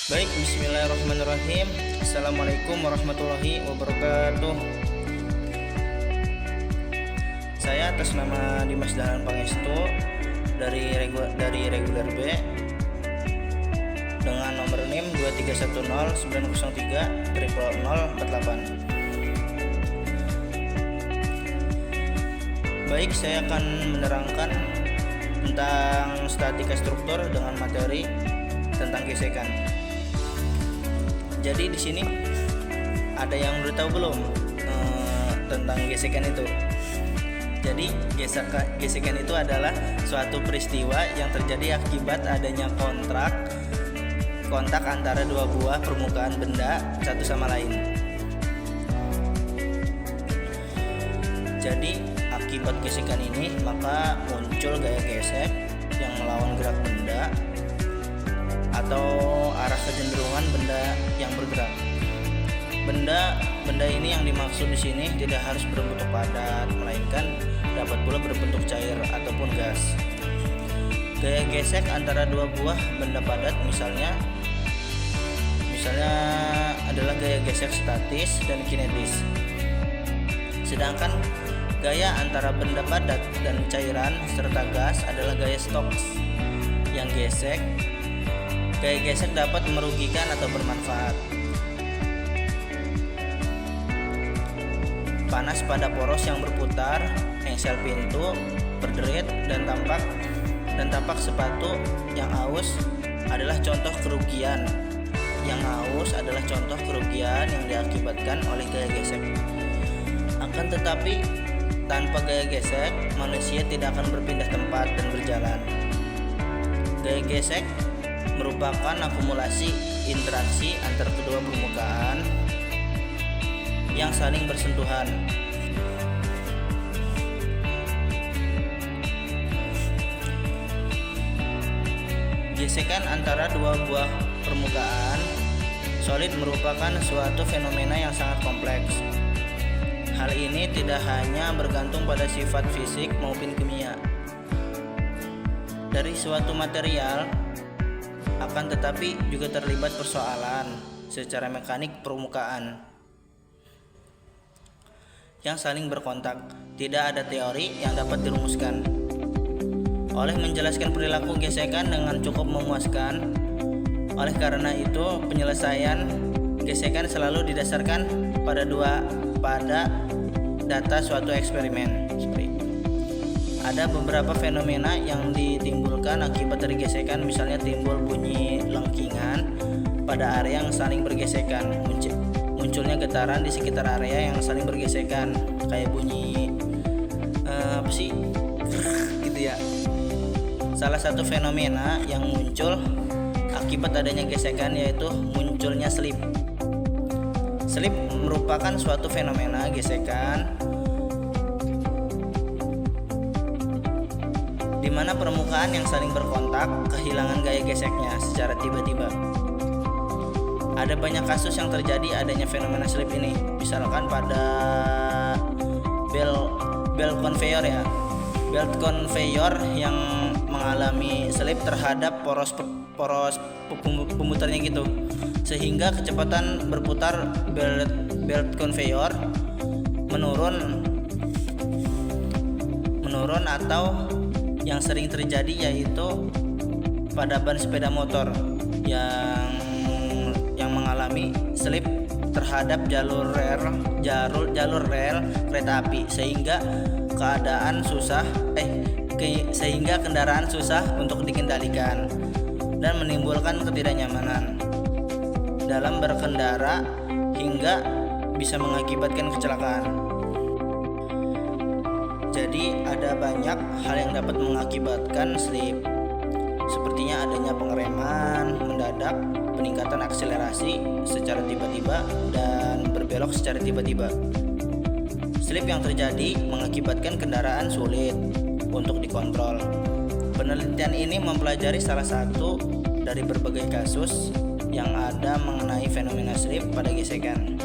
Baik, bismillahirrahmanirrahim. Assalamualaikum warahmatullahi wabarakatuh. Saya atas nama Dimas Dahlan Pangestu dari reguler B dengan nomor NIM 23109030048. Baik, saya akan menerangkan tentang statika struktur dengan materi tentang gesekan. Jadi di sini ada yang udah tahu belum tentang gesekan itu? Jadi gesekan itu adalah suatu peristiwa yang terjadi akibat adanya kontak antara dua buah permukaan benda satu sama lain. Jadi akibat gesekan ini maka muncul gaya gesek yang melawan gerak benda atau arah kecenderungan benda yang bergerak. Benda ini yang dimaksud di sini tidak harus berbentuk padat, melainkan dapat pula berbentuk cair ataupun gas. Gaya gesek antara dua buah benda padat misalnya adalah gaya gesek statis dan kinetis. Sedangkan gaya antara benda padat dan cairan serta gas adalah gaya Stokes yang gesek. Gaya gesek dapat merugikan atau bermanfaat. Panas pada poros yang berputar, engsel pintu, berderit dan tapak sepatu yang aus adalah contoh kerugian. Yang aus adalah contoh kerugian yang diakibatkan oleh gaya gesek. Akan tetapi tanpa gaya gesek, manusia tidak akan berpindah tempat dan berjalan. Gaya gesek merupakan akumulasi interaksi antar kedua permukaan yang saling bersentuhan. Gesekan antara dua buah permukaan solid merupakan suatu fenomena yang sangat kompleks. Hal ini tidak hanya bergantung pada sifat fisik maupun kimia dari suatu material, akan tetapi juga terlibat persoalan secara mekanik permukaan yang saling berkontak. Tidak ada teori yang dapat dirumuskan. Oleh menjelaskan perilaku gesekan dengan cukup memuaskan, oleh karena itu penyelesaian gesekan selalu didasarkan pada data suatu eksperimen. Ada beberapa fenomena yang ditimbulkan akibat dari gesekan, misalnya timbul bunyi lengkingan pada area yang saling bergesekan, munculnya getaran di sekitar area yang saling bergesekan, kayak bunyi apa sih gitu ya. Salah satu fenomena yang muncul akibat adanya gesekan yaitu munculnya slip. Slip merupakan suatu fenomena gesekan di mana permukaan yang saling berkontak kehilangan gaya geseknya secara tiba-tiba. Ada banyak kasus yang terjadi adanya fenomena slip ini. Misalkan pada belt conveyor yang mengalami slip terhadap poros pemutarnya gitu, sehingga kecepatan berputar belt conveyor menurun atau yang sering terjadi yaitu pada ban sepeda motor yang mengalami slip terhadap jalur rel kereta api, sehingga kendaraan susah untuk dikendalikan dan menimbulkan ketidaknyamanan dalam berkendara hingga bisa mengakibatkan kecelakaan. Jadi ada banyak hal yang dapat mengakibatkan slip, sepertinya adanya pengereman mendadak, peningkatan akselerasi secara tiba-tiba, dan berbelok secara tiba-tiba. Slip yang terjadi mengakibatkan kendaraan sulit untuk dikontrol. Penelitian ini mempelajari salah satu dari berbagai kasus yang ada mengenai fenomena slip pada gesekan.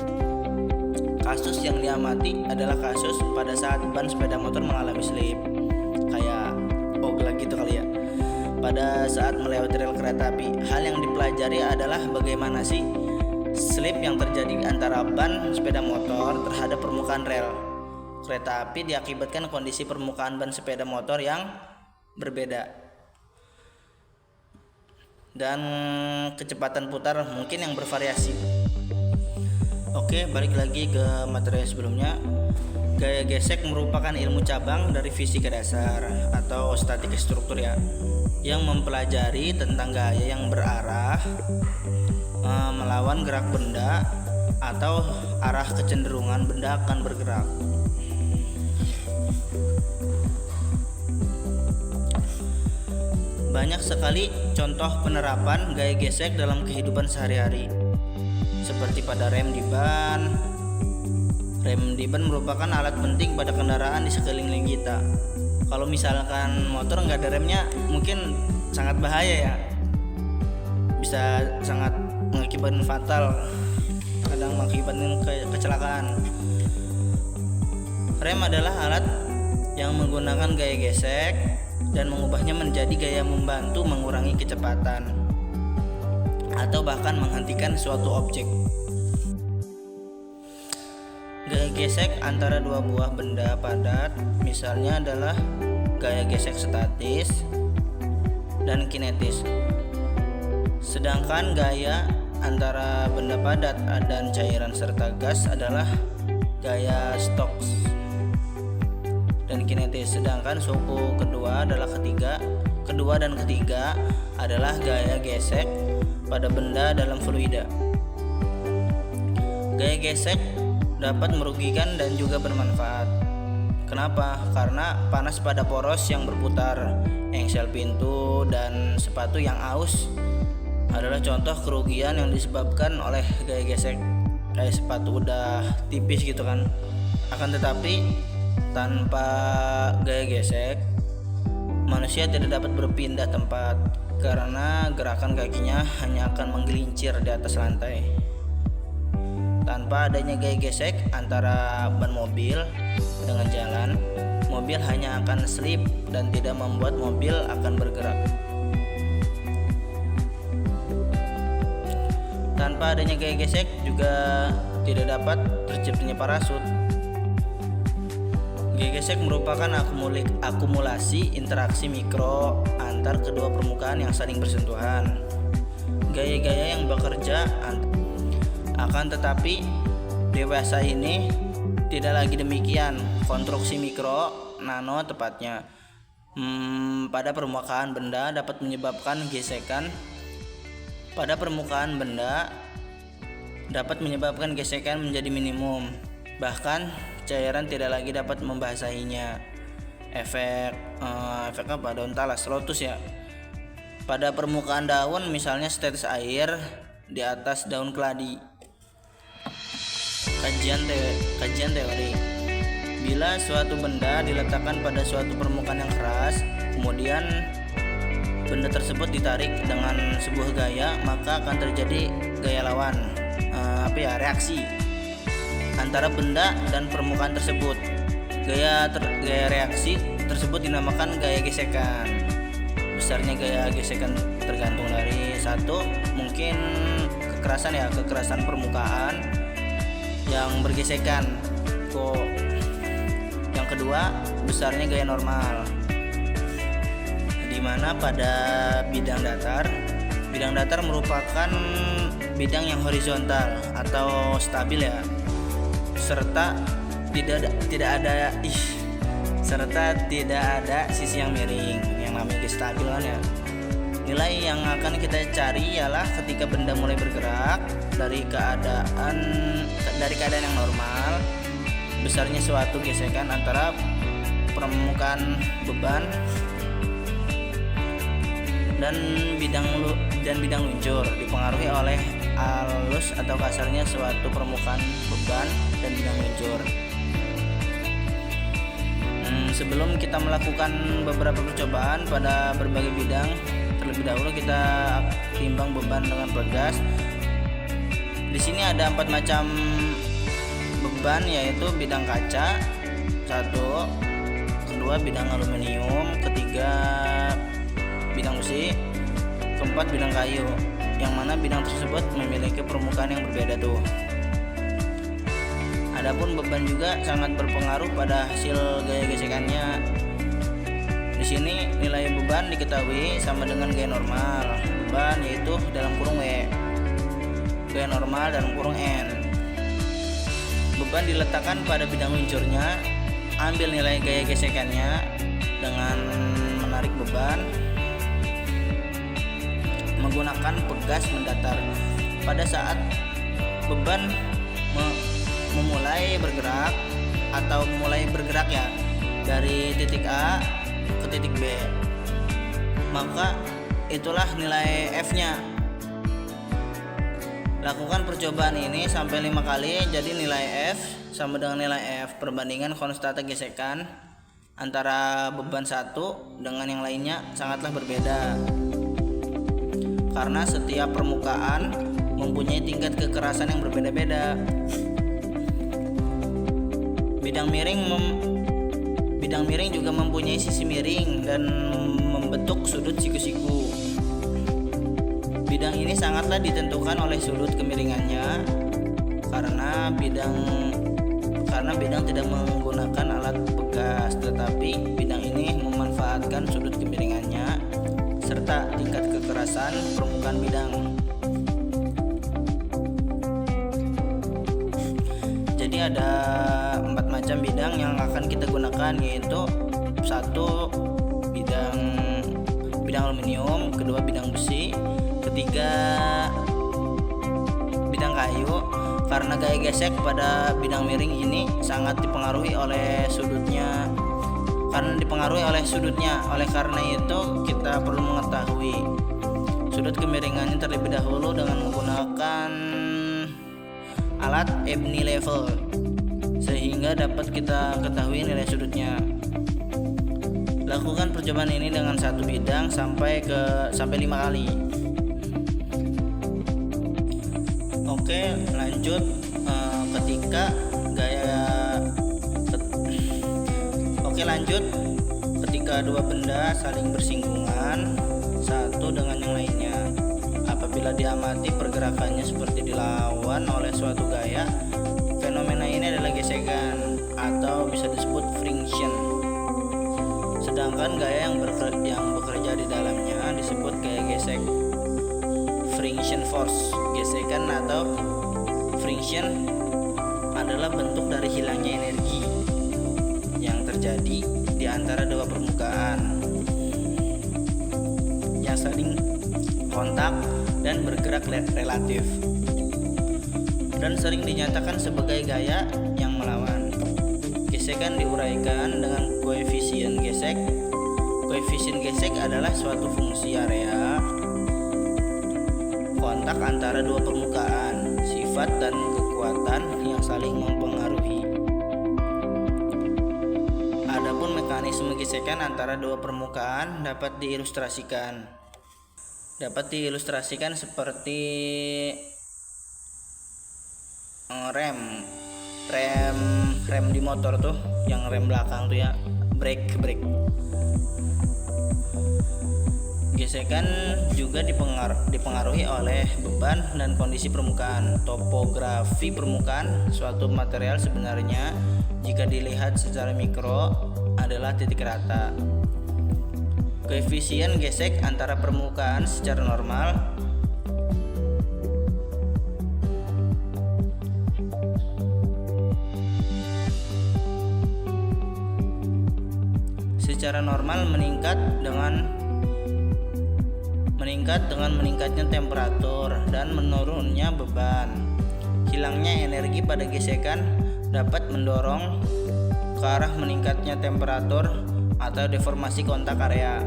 Kasus yang diamati adalah kasus pada saat ban sepeda motor mengalami slip, kayak oglah gitu kali ya. pada saat melewati rel kereta api. Hal yang dipelajari adalah bagaimana sih slip yang terjadi antara ban sepeda motor terhadap permukaan rel kereta api diakibatkan kondisi permukaan ban sepeda motor yang berbeda dan kecepatan putar mungkin yang bervariasi. Oke, balik lagi ke materi sebelumnya. Gaya gesek merupakan ilmu cabang dari fisika dasar atau statik struktur ya, yang mempelajari tentang gaya yang berarah melawan gerak benda atau arah kecenderungan benda akan bergerak. Banyak sekali contoh penerapan gaya gesek dalam kehidupan sehari-hari, seperti pada rem di ban. Rem di ban merupakan alat penting pada kendaraan di sekeliling kita. Kalau misalkan motor nggak ada remnya, mungkin sangat bahaya ya, bisa sangat mengakibatkan fatal, kadang mengakibatkan kecelakaan. Rem adalah alat yang menggunakan gaya gesek dan mengubahnya menjadi gaya membantu mengurangi kecepatan atau bahkan menghentikan suatu objek. Gaya gesek antara dua buah benda padat misalnya adalah gaya gesek statis dan kinetis. Sedangkan gaya antara benda padat dan cairan serta gas adalah gaya Stokes dan kinetis. Sedangkan suku kedua dan ketiga adalah gaya gesek pada benda dalam fluida. Gaya gesek dapat merugikan dan juga bermanfaat. Kenapa? Karena panas pada poros yang berputar, engsel pintu dan sepatu yang aus adalah contoh kerugian yang disebabkan oleh gaya gesek. Kayak sepatu udah tipis gitu kan. Akan tetapi tanpa gaya gesek, manusia tidak dapat berpindah tempat karena gerakan kakinya hanya akan menggelincir di atas lantai. Tanpa adanya gaya gesek antara ban mobil dengan jalan, mobil hanya akan slip dan tidak membuat mobil akan bergerak. Tanpa adanya gaya gesek juga tidak dapat terciptanya parasut. Gaya gesek merupakan akumulasi interaksi mikro antar kedua permukaan yang saling bersentuhan. Gaya-gaya yang bekerja akan tetapi dewasa ini tidak lagi demikian. Konstruksi mikro, nano tepatnya, pada permukaan benda dapat menyebabkan gesekan pada permukaan benda dapat menyebabkan gesekan menjadi minimum. Bahkan cairan tidak lagi dapat membasahinya. Efek apa? Daun talas, lotus ya. Pada permukaan daun misalnya setetes air di atas daun keladi. Kajian teori. Bila suatu benda diletakkan pada suatu permukaan yang keras, kemudian benda tersebut ditarik dengan sebuah gaya, maka akan terjadi gaya lawan, reaksi antara benda dan permukaan tersebut. Gaya reaksi tersebut dinamakan gaya gesekan. Besarnya gaya gesekan tergantung dari satu, mungkin kekerasan permukaan yang bergesekan. Yang kedua, besarnya gaya normal. Di mana pada bidang datar merupakan bidang yang horizontal atau stabil ya, serta tidak ada sisi yang miring, yang namanya stabil kan ya. Nilai yang akan kita cari ialah ketika benda mulai bergerak dari keadaan yang normal, besarnya suatu gesekan antara permukaan beban dan bidang luncur dipengaruhi oleh halus atau kasarnya suatu permukaan beban dan bidang luncur. Sebelum kita melakukan beberapa percobaan pada berbagai bidang, terlebih dahulu kita timbang beban dengan pegas. Di sini ada 4 macam beban, yaitu bidang kaca, 1, kedua bidang aluminium, ketiga bidang besi, keempat bidang kayu, yang mana bidang tersebut memiliki permukaan yang berbeda tuh. Adapun beban juga sangat berpengaruh pada hasil gaya gesekannya. Di sini nilai beban diketahui sama dengan gaya normal. Beban yaitu dalam kurung W, gaya normal dalam kurung N. Beban diletakkan pada bidang luncurnya. Ambil nilai gaya gesekannya dengan menarik beban menggunakan pegas mendatar. Pada saat beban memulai bergerak atau mulai bergerak ya dari titik A ke titik B, maka itulah nilai F-nya. Lakukan percobaan ini sampai 5 kali, jadi nilai F sama dengan nilai F. Perbandingan konstanta gesekan antara beban satu dengan yang lainnya sangatlah berbeda, karena setiap permukaan mempunyai tingkat kekerasan yang berbeda-beda. Bidang miring juga mempunyai sisi miring dan membentuk sudut siku-siku. Bidang ini sangatlah ditentukan oleh sudut kemiringannya, karena bidang tidak menggunakan alat pegas, tetapi bidang ini memanfaatkan sudut kemiringannya serta tingkat kekerasan permukaan bidang. Jadi ada 4 macam bidang yang akan kita gunakan, yaitu 1 bidang aluminium, kedua bidang besi, ketiga bidang kayu. Karena gaya gesek pada bidang miring ini sangat dipengaruhi oleh sudutnya. Oleh karena itu kita perlu mengetahui sudut kemiringannya terlebih dahulu dengan menggunakan alat Ebni level, sehingga dapat kita ketahui nilai sudutnya. Lakukan percobaan ini dengan satu bidang sampai 5 kali. Oke, lanjut ketika dua benda saling bersinggungan satu dengan yang lainnya. Apabila diamati pergerakannya seperti dilawan oleh suatu gaya, fenomena ini adalah gesekan atau bisa disebut friction. Sedangkan gaya yang bekerja di dalamnya disebut gaya gesek. Friction force, gesekan atau friction adalah bentuk dari hilangnya energi yang terjadi di antara dua permukaan yang saling kontak dan bergerak relatif, dan sering dinyatakan sebagai gaya yang melawan. Gesekan diuraikan dengan koefisien gesek. Koefisien gesek adalah suatu fungsi area kontak antara dua permukaan, sifat dan kekuatan yang saling mempengaruhi. Adapun mekanisme gesekan antara dua permukaan dapat diilustrasikan seperti rem di motor tuh, yang rem belakang tuh ya, brake. Gesekan juga dipengaruhi oleh beban dan kondisi permukaan. Topografi permukaan suatu material sebenarnya jika dilihat secara mikro adalah titik rata. Koefisien gesek antara permukaan secara normal meningkat dengan meningkatnya temperatur dan menurunnya beban. Hilangnya energi pada gesekan dapat mendorong ke arah meningkatnya temperatur atau deformasi kontak area.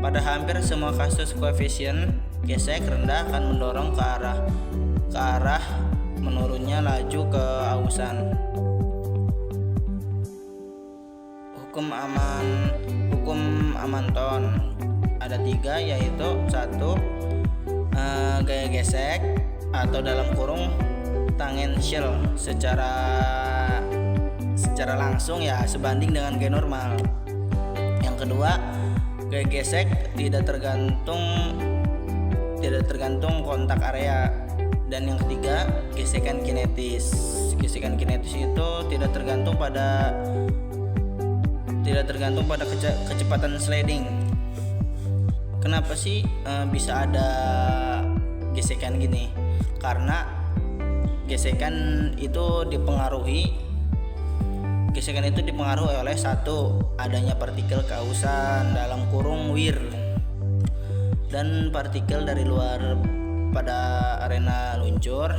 Pada hampir semua kasus, koefisien gesek rendah akan mendorong ke arah menurunnya laju keausan. Hukum Amanton ada 3, yaitu 1 gaya gesek atau dalam kurung tangential secara langsung ya sebanding dengan gaya normal. Yang kedua, Gaya gesek tidak tergantung kontak area. Dan yang ketiga, gesekan kinetis. Gesekan kinetis itu tidak tergantung pada kecepatan sliding. Kenapa sih bisa ada gesekan gini? Karena gesekan itu dipengaruhi oleh satu, adanya partikel kausan dalam kurung weir dan partikel dari luar pada arena luncur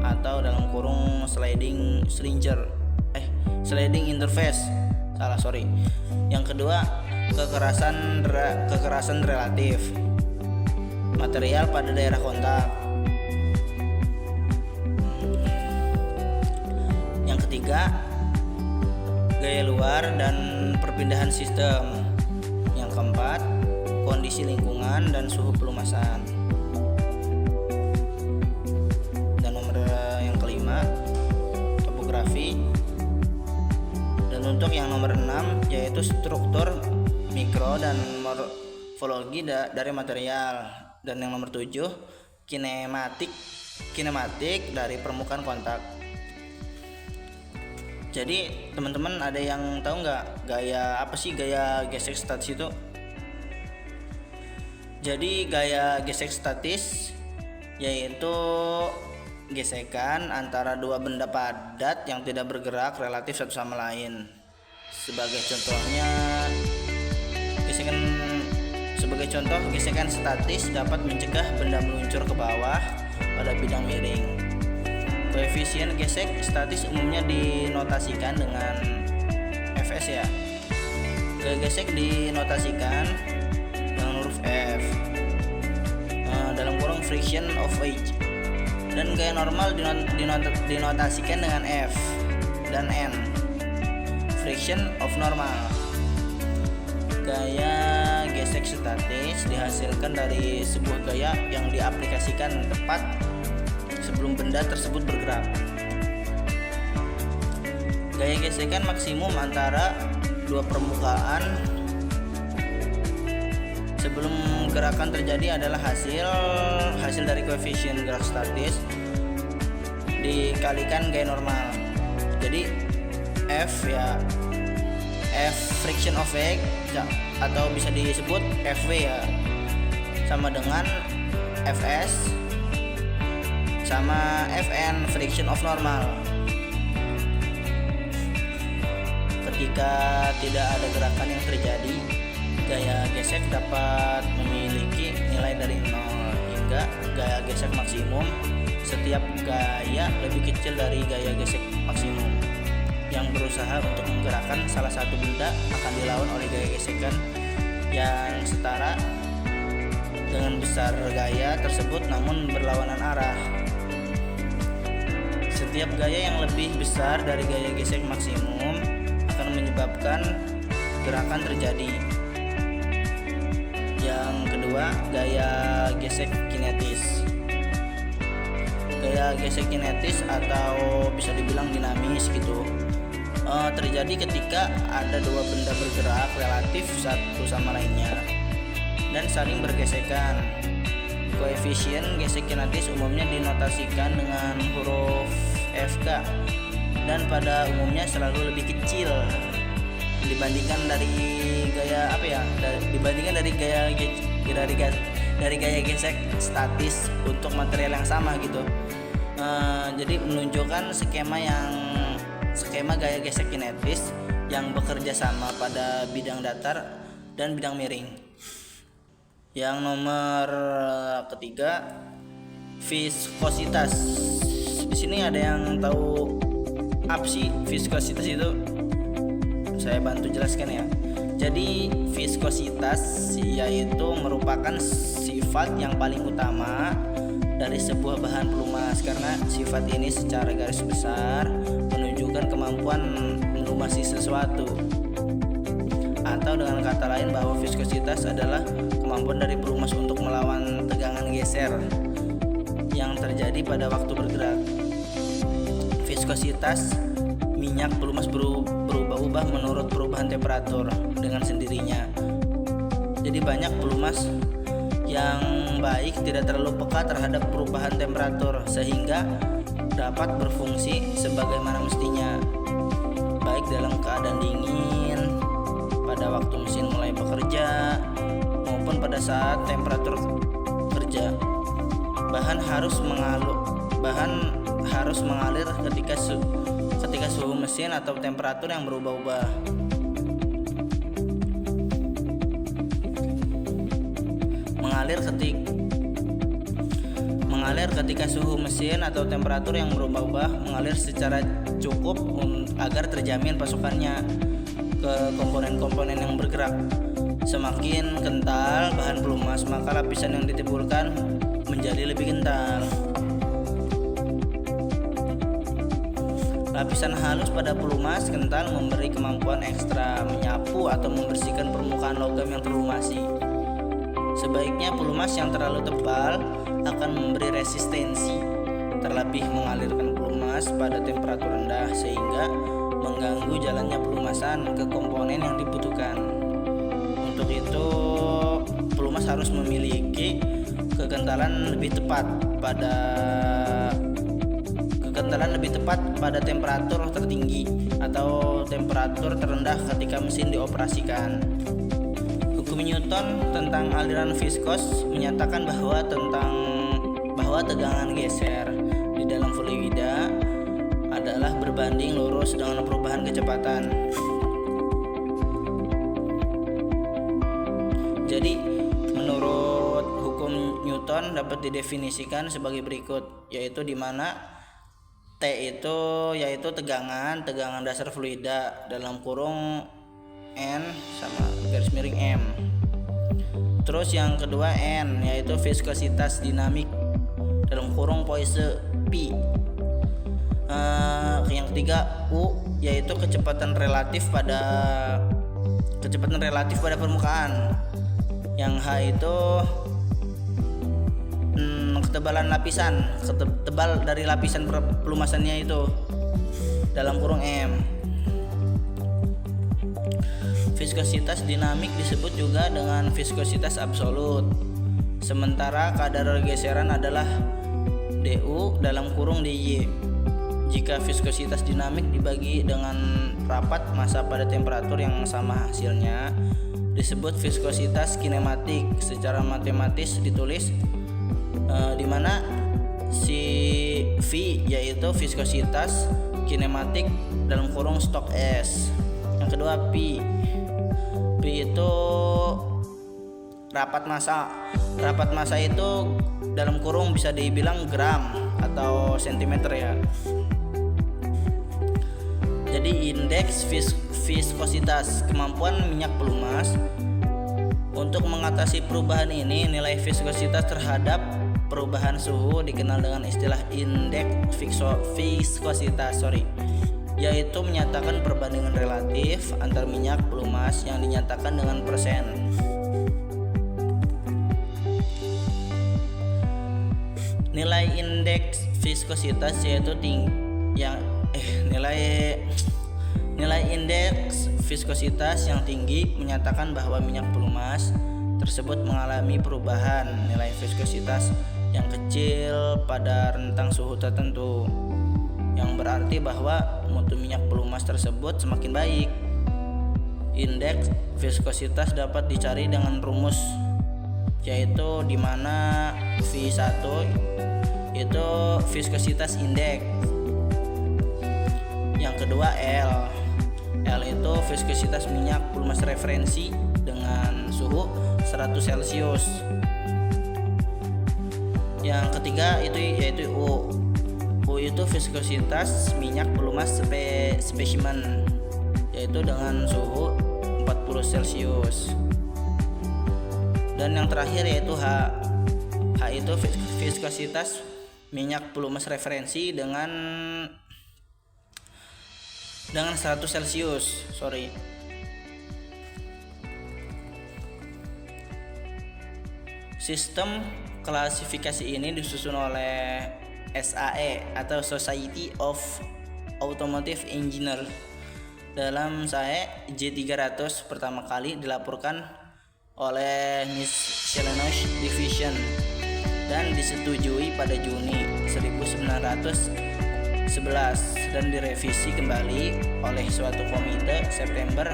atau dalam kurung sliding interface. Yang kedua, kekerasan relatif material pada daerah kontak. Yang ketiga, gaya luar dan perpindahan sistem. Yang keempat, kondisi lingkungan dan suhu pelumasan. Dan yang kelima, topografi. Dan untuk yang nomor 6 yaitu struktur mikro dan morfologi dari material. Dan yang nomor 7, kinematik dari permukaan kontak. Jadi teman-teman ada yang tahu nggak gaya gesek statis itu? Jadi gaya gesek statis yaitu gesekan antara dua benda padat yang tidak bergerak relatif satu sama lain. Sebagai contoh, gesekan statis dapat mencegah benda meluncur ke bawah pada bidang miring. Koefisien gesek statis umumnya dinotasikan dengan Fs ya. Gaya gesek dinotasikan dengan huruf F dalam kurung friction of wedge, dan gaya normal dinotasikan dengan F dan N, friction of normal. Gaya gesek statis dihasilkan dari sebuah gaya yang diaplikasikan tepat sebelum benda tersebut bergerak. Gaya gesekan maksimum antara dua permukaan sebelum gerakan terjadi adalah hasil dari koefisien gerak statis dikalikan gaya normal. Jadi F friction of wedge atau bisa disebut Fw ya, sama dengan Fs sama Fn, friction of normal. Ketika tidak ada gerakan yang terjadi, gaya gesek dapat memiliki nilai dari 0 hingga gaya gesek maksimum. Setiap gaya lebih kecil dari gaya gesek maksimum yang berusaha untuk menggerakkan salah satu benda akan dilawan oleh gaya gesekan yang setara dengan besar gaya tersebut namun berlawanan arah. Setiap gaya yang lebih besar dari gaya gesek maksimum akan menyebabkan gerakan terjadi. Yang kedua, gaya gesek kinetis. Gaya gesek kinetis atau bisa dibilang dinamis gitu, terjadi ketika ada dua benda bergerak relatif satu sama lainnya dan saling bergesekan. Koefisien gesek kinetis umumnya dinotasikan dengan huruf Fk dan pada umumnya selalu lebih kecil dibandingkan dari gaya gesek statis untuk material yang sama gitu. Jadi menunjukkan skema gaya gesek kinetis yang bekerja sama pada bidang datar dan bidang miring. Yang nomor ketiga, viskositas. Di sini ada yang tahu apa sih viskositas itu? Saya bantu jelaskan ya. Jadi viskositas yaitu merupakan sifat yang paling utama dari sebuah bahan pelumas, karena sifat ini secara garis besar menunjukkan kemampuan melumasi sesuatu. Atau dengan kata lain bahwa viskositas adalah kemampuan dari pelumas untuk melawan tegangan geser yang terjadi pada waktu bergerak. Viskositas minyak pelumas berubah-ubah menurut perubahan temperatur dengan sendirinya. Jadi banyak pelumas yang baik tidak terlalu peka terhadap perubahan temperatur sehingga dapat berfungsi sebagaimana mestinya, baik dalam keadaan dingin pada waktu mesin mulai bekerja maupun pada saat temperatur kerja. Bahan harus mengalir ketika suhu mesin atau temperatur yang berubah-ubah. Mengalir ketika suhu mesin atau temperatur yang berubah-ubah, mengalir secara cukup agar terjamin pasukannya ke komponen-komponen yang bergerak. Semakin kental bahan pelumas, maka lapisan yang ditimbulkan menjadi lebih kental. Lapisan halus pada pelumas kental memberi kemampuan ekstra menyapu atau membersihkan permukaan logam yang terlumasi. Sebaiknya pelumas yang terlalu tebal akan memberi resistensi, terlebih mengalirkan pelumas pada temperatur rendah sehingga mengganggu jalannya pelumasan ke komponen yang dibutuhkan. Untuk itu, pelumas harus memiliki kekentalan lebih tepat pada temperatur tertinggi atau temperatur terendah ketika mesin dioperasikan. Hukum Newton tentang aliran viskos menyatakan bahwa tegangan geser di dalam fluida adalah berbanding lurus dengan perubahan kecepatan. Jadi, menurut hukum Newton dapat didefinisikan sebagai berikut, yaitu di mana T itu yaitu tegangan dasar fluida dalam kurung N sama garis miring M. Terus yang kedua N yaitu viskositas dinamik dalam kurung Poisson P. Yang ketiga U yaitu kecepatan relatif pada permukaan. Yang H itu ketebalan lapisan, tebal dari lapisan pelumasannya itu dalam kurung M. Viskositas dinamik disebut juga dengan viskositas absolut. Sementara kadar geseran adalah du dalam kurung dy. Jika viskositas dinamik dibagi dengan rapat massa pada temperatur yang sama, hasilnya disebut viskositas kinematik. Secara matematis ditulis di mana si V yaitu viskositas kinematik dalam kurung stok S. Yang kedua P itu rapat massa. Rapat massa itu dalam kurung bisa dibilang gram atau sentimeter ya. Jadi indeks viskositas, kemampuan minyak pelumas untuk mengatasi perubahan ini. Nilai viskositas terhadap perubahan suhu dikenal dengan istilah indeks viskositas, yaitu menyatakan perbandingan relatif antar minyak pelumas yang dinyatakan dengan persen. Nilai indeks viskositas yaitu nilai indeks viskositas yang tinggi menyatakan bahwa minyak pelumas tersebut mengalami perubahan nilai viskositas yang kecil pada rentang suhu tertentu, yang berarti bahwa mutu minyak pelumas tersebut semakin baik. Indeks viskositas dapat dicari dengan rumus, yaitu di mana V1 itu viskositas indeks. Yang kedua L itu viskositas minyak pelumas referensi dengan suhu 100 Celcius. Yang ketiga yaitu U itu viskositas minyak pelumas spesimen, yaitu dengan suhu 40 Celcius. Dan yang terakhir yaitu H itu viskositas minyak pelumas referensi dengan 100 Celcius. Sistem klasifikasi ini disusun oleh SAE atau Society of Automotive Engineers. Dalam SAE J300 pertama kali dilaporkan oleh Miscellaneous Division dan disetujui pada Juni 1911 dan direvisi kembali oleh suatu komite September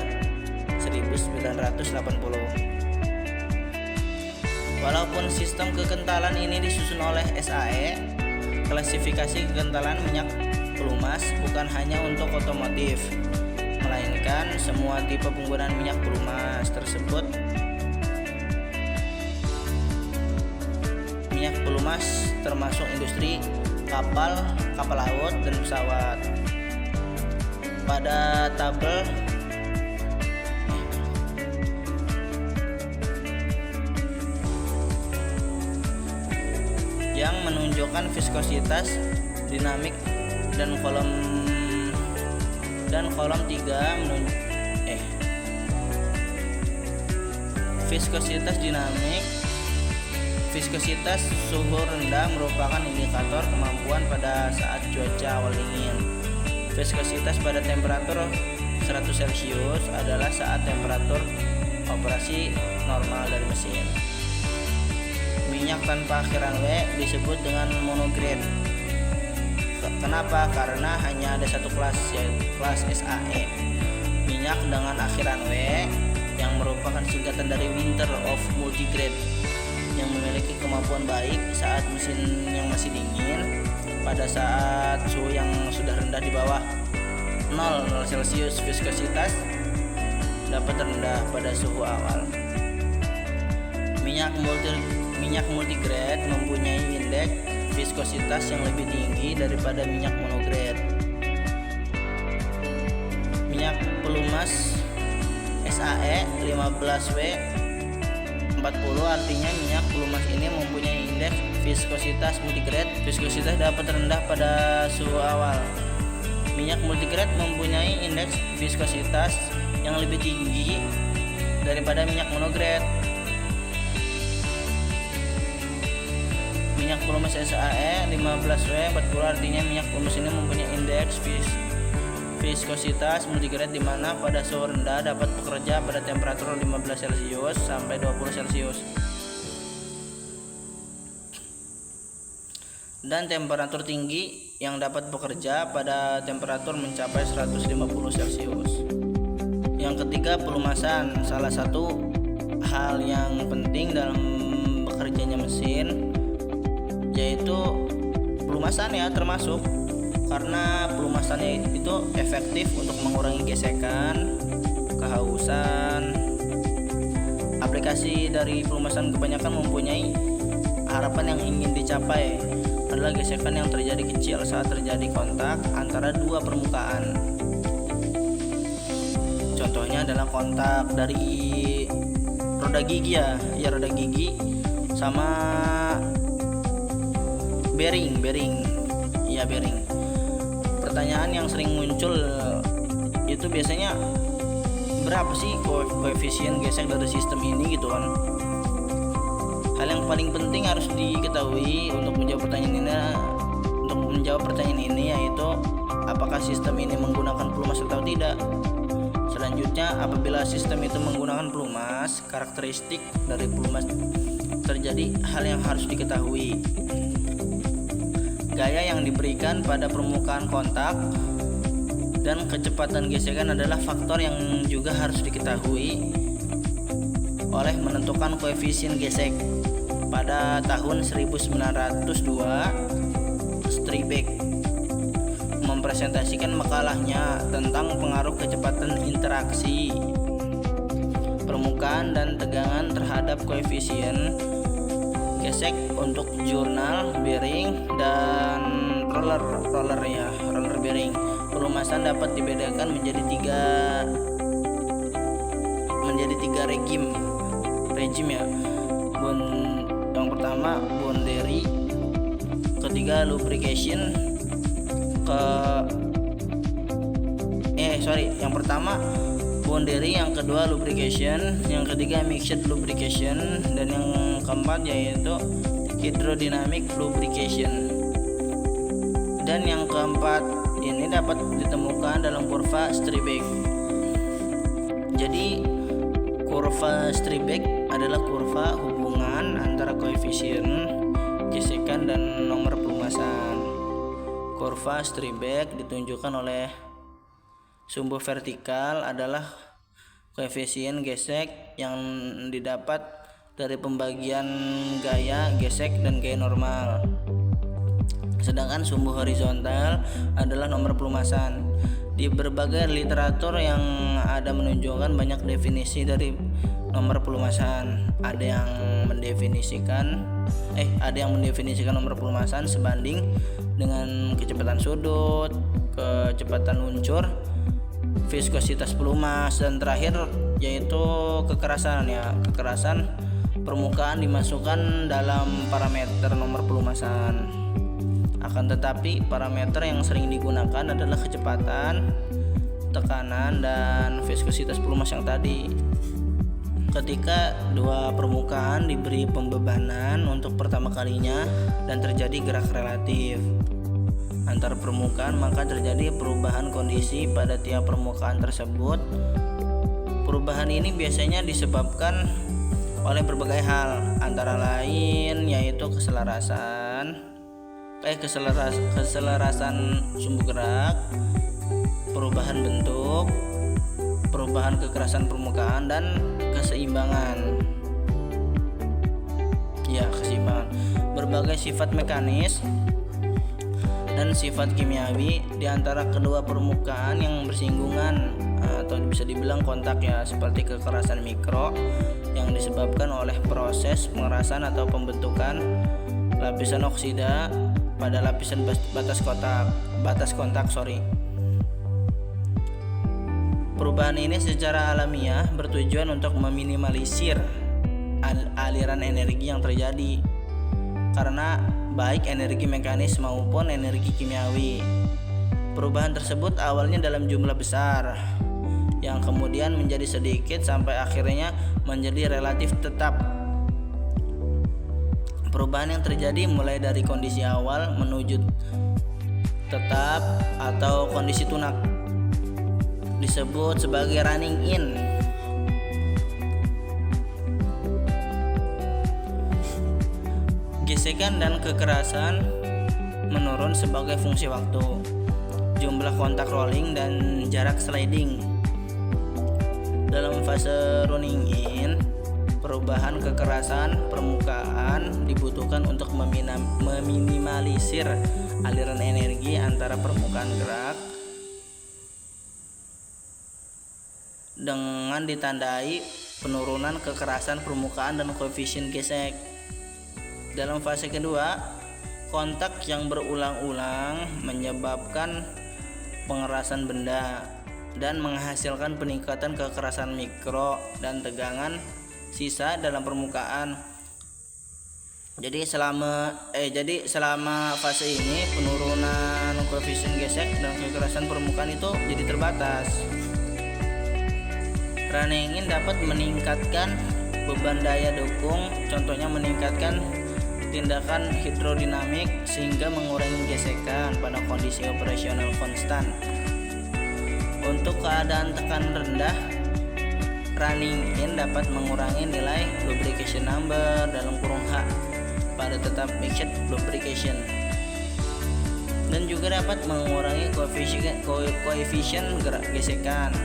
1980. Walaupun sistem kekentalan ini disusun oleh SAE, klasifikasi kekentalan minyak pelumas bukan hanya untuk otomotif, melainkan semua tipe penggunaan minyak pelumas tersebut. Minyak pelumas termasuk industri kapal, kapal laut, dan pesawat. Pada tabel yang menunjukkan viskositas, dinamik, dan kolom 3 viskositas dinamik. Viskositas suhu rendah merupakan indikator kemampuan pada saat cuaca awal dingin. Viskositas pada temperatur 100 Celcius adalah saat temperatur operasi normal dari mesin. Minyak tanpa akhiran W disebut dengan monograde. Kenapa? Karena hanya ada satu kelas, yaitu kelas SAE. Minyak dengan akhiran W yang merupakan singkatan dari Winter of Multigrade, yang memiliki kemampuan baik saat mesin yang masih dingin. Pada saat suhu yang sudah rendah di bawah 0 Celcius, viskositas dapat rendah pada suhu awal. Minyak multigrade mempunyai indeks viskositas yang lebih tinggi daripada minyak monograde. Minyak pelumas SAE 15W 40 artinya minyak pelumas ini mempunyai indeks viskositas multigrade. Viskositas dapat rendah pada suhu awal. Minyak multigrade mempunyai indeks viskositas yang lebih tinggi daripada minyak monograde. Minyak pelumas SAE 15W 40 artinya minyak pelumas ini mempunyai indeks viskositas multigrade di mana pada suhu rendah dapat bekerja pada temperatur 15 Celcius sampai 20 Celcius dan temperatur tinggi yang dapat bekerja pada temperatur mencapai 150 Celcius. Yang ketiga, pelumasan. Salah satu hal yang penting dalam bekerjanya mesin yaitu pelumasan ya, termasuk karena pelumasannya itu efektif untuk mengurangi gesekan, kehausan. Aplikasi dari pelumasan kebanyakan mempunyai harapan yang ingin dicapai adalah gesekan yang terjadi kecil saat terjadi kontak antara dua permukaan. Contohnya adalah kontak dari roda gigi roda gigi sama bearing. Pertanyaan yang sering muncul itu biasanya berapa sih koefisien gesek dari sistem ini gitu kan. Hal yang paling penting harus diketahui untuk menjawab pertanyaan ini yaitu apakah sistem ini menggunakan pelumas atau tidak. Selanjutnya, apabila sistem itu menggunakan pelumas, karakteristik dari pelumas terjadi hal yang harus diketahui. Gaya yang diberikan pada permukaan kontak dan kecepatan gesekan adalah faktor yang juga harus diketahui oleh menentukan koefisien gesek. Pada tahun 1902, Strybeck mempresentasikan makalahnya tentang pengaruh kecepatan interaksi permukaan dan tegangan terhadap koefisien gesek untuk jurnal bearing dan roller bearing. Pelumasan dapat dibedakan menjadi tiga regim ya. Yang pertama boundary, ketiga lubrication, yang pertama boundary, yang kedua lubrication, yang ketiga mixed lubrication, dan yang keempat yaitu hydrodynamic lubrication. Dan yang keempat ini dapat ditemukan dalam kurva Strybeck. Jadi kurva Strybeck adalah kurva hubungan antara koefisien gesekan dan nomor pelumasan. Kurva Strybeck ditunjukkan oleh sumbu vertikal adalah koefisien gesek yang didapat dari pembagian gaya gesek dan gaya normal. Sedangkan sumbu horizontal adalah nomor pelumasan. Di berbagai literatur yang ada menunjukkan banyak definisi dari nomor pelumasan. Ada yang mendefinisikan nomor pelumasan sebanding dengan kecepatan sudut, kecepatan luncur, viskositas pelumas, dan terakhir yaitu kekerasan permukaan dimasukkan dalam parameter nomor pelumasan. Akan tetapi parameter yang sering digunakan adalah kecepatan, tekanan, dan viskositas pelumas yang tadi. Ketika dua permukaan diberi pembebanan untuk pertama kalinya dan terjadi gerak relatif antar permukaan, maka terjadi perubahan kondisi pada tiap permukaan tersebut. Perubahan ini biasanya disebabkan oleh berbagai hal, antara lain yaitu keselarasan sumbu gerak, perubahan bentuk, perubahan kekerasan permukaan, dan keseimbangan. Berbagai sifat mekanis dan sifat kimiawi di antara kedua permukaan yang bersinggungan atau bisa dibilang kontak seperti kekerasan mikro yang disebabkan oleh proses pengerasan atau pembentukan lapisan oksida pada lapisan batas kontak. Perubahan ini secara alamiah bertujuan untuk meminimalisir aliran energi yang terjadi karena baik energi mekanis maupun energi kimiawi. Perubahan tersebut awalnya dalam jumlah besar yang kemudian menjadi sedikit sampai akhirnya menjadi relatif tetap. Perubahan yang terjadi mulai dari kondisi awal menuju tetap atau kondisi tunak disebut sebagai running in. Gesekan dan kekerasan menurun sebagai fungsi waktu, jumlah kontak rolling, dan jarak sliding. Dalam fase running in, perubahan kekerasan permukaan dibutuhkan untuk meminimalisir aliran energi antara permukaan gerak dengan ditandai penurunan kekerasan permukaan dan koefisien gesek. Dalam fase kedua, kontak yang berulang-ulang menyebabkan pengerasan benda dan menghasilkan peningkatan kekerasan mikro dan tegangan sisa dalam permukaan. Jadi selama fase ini penurunan koefisien gesek dan kekerasan permukaan itu jadi terbatas. Running in dapat meningkatkan beban daya dukung, contohnya meningkatkan tindakan hidrodinamik sehingga mengurangi gesekan pada kondisi operasional konstan. Untuk keadaan tekanan rendah, running in dapat mengurangi nilai lubrication number (H) pada tetap mixed lubrication dan juga dapat mengurangi koefisien gerak gesekan.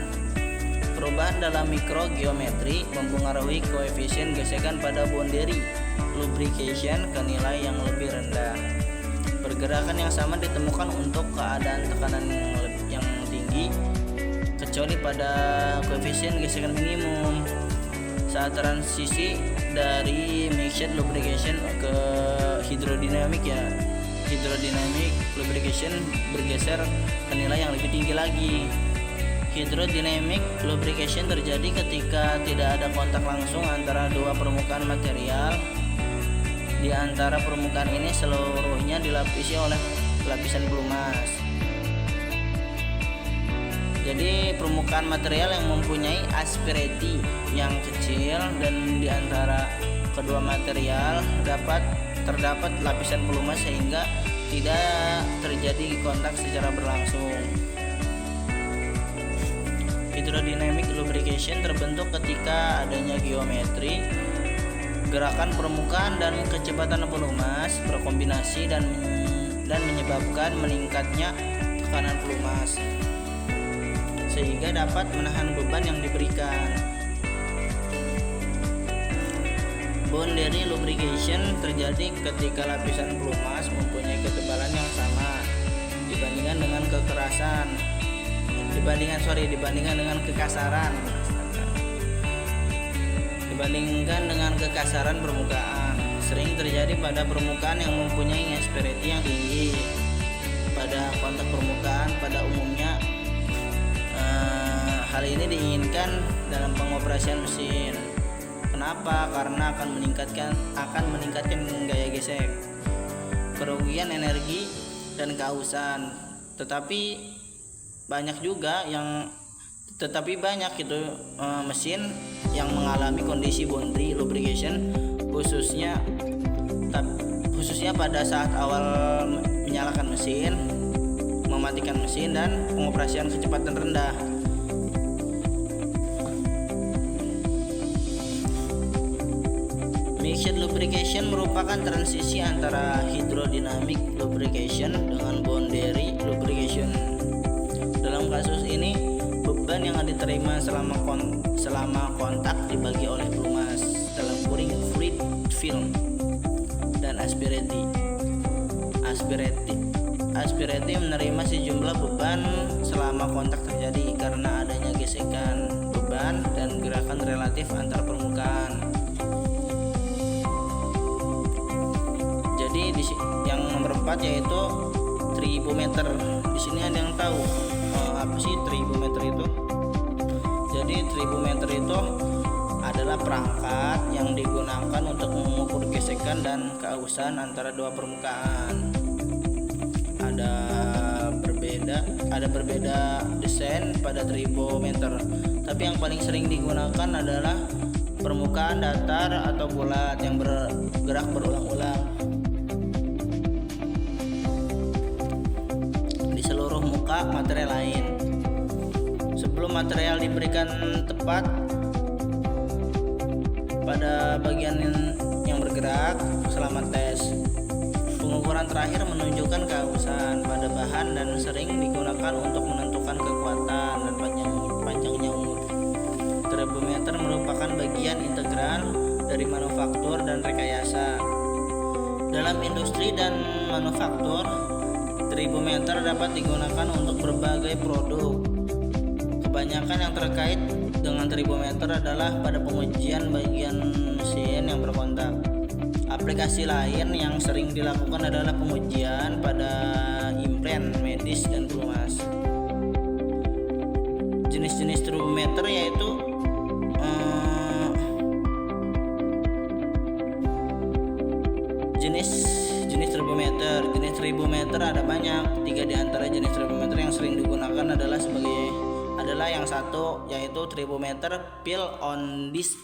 Perubahan dalam mikrogeometri mempengaruhi koefisien gesekan pada boundary lubrication ke nilai yang lebih rendah. Pergerakan yang sama ditemukan untuk keadaan tekanan yang tinggi, kecuali pada koefisien gesekan minimum. Saat transisi dari mixed lubrication ke hidrodinamic lubrication bergeser ke nilai yang lebih tinggi lagi. Hydrodynamic lubrication terjadi ketika tidak ada kontak langsung antara dua permukaan material. Di antara permukaan ini seluruhnya dilapisi oleh lapisan pelumas. Jadi permukaan material yang mempunyai asperity yang kecil dan di antara kedua material terdapat lapisan pelumas sehingga tidak terjadi kontak secara berlangsung. Hydrodynamic lubrication terbentuk ketika adanya geometri Gerakan permukaan dan kecepatan pelumas berkombinasi dan menyebabkan meningkatnya tekanan pelumas sehingga dapat menahan beban yang diberikan. Boundary lubrication terjadi ketika lapisan pelumas mempunyai ketebalan yang sama dibandingkan dengan kekasaran permukaan. Sering terjadi pada permukaan yang mempunyai asperity yang tinggi. Pada kontak permukaan pada umumnya hal ini diinginkan dalam pengoperasian mesin. Kenapa? Karena akan meningkatkan gaya gesek, kerugian energi dan kehausan. Tetapi banyak mesin yang mengalami kondisi boundary lubrication khususnya pada saat awal menyalakan mesin, mematikan mesin, dan pengoperasian kecepatan rendah. Mixed lubrication merupakan transisi antara hydrodynamic lubrication dengan boundary lubrication. Dalam kasus ini, beban yang diterima selama kontak dibagi oleh pelumas dalam kuring fluid film dan asperity menerima sejumlah beban selama kontak terjadi karena adanya gesekan beban dan gerakan relatif antar permukaan. Jadi yang nomor 4 yaitu tribometer. Di sini ada yang tahu apa sih tribometer itu? Jadi tribometer itu adalah perangkat yang digunakan untuk mengukur gesekan dan kehausan antara dua permukaan. Ada berbeda desain pada tribometer, tapi yang paling sering digunakan adalah permukaan datar atau bulat yang bergerak berulang-ulang di seluruh muka material lain. Sebelum material diberikan tepat pada bagian yang bergerak selama tes, pengukuran terakhir menunjukkan kehausan pada bahan dan sering digunakan untuk menentukan kekuatan dan panjangnya umur. Tribometer merupakan bagian integral dari manufaktur dan rekayasa. Dalam industri dan manufaktur, tribometer dapat digunakan untuk berbagai produk. Kebanyakan yang terkait dengan tribometer adalah pada pengujian bagian mesin yang berkontak. Aplikasi lain yang sering dilakukan adalah pengujian pada implan medis dan pelumas. Jenis-jenis tribometer yaitu jenis tribometer ada banyak. 3 di antara jenis tribometer yang sering digunakan adalah yang satu yaitu tribometer pin on disc.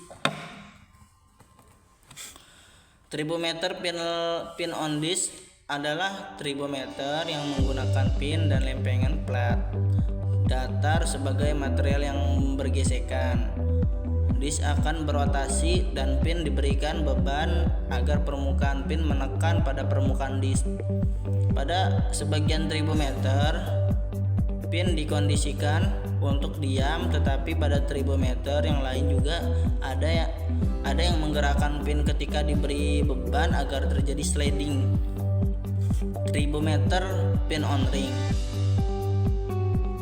Tribometer pin on disc adalah tribometer yang menggunakan pin dan lempengan plat datar sebagai material yang bergesekan. Disk akan berotasi dan pin diberikan beban agar permukaan pin menekan pada permukaan disk. Pada sebagian tribometer, pin dikondisikan untuk diam, tetapi pada tribometer yang lain juga ada yang menggerakkan pin ketika diberi beban agar terjadi sliding. Tribometer pin on ring.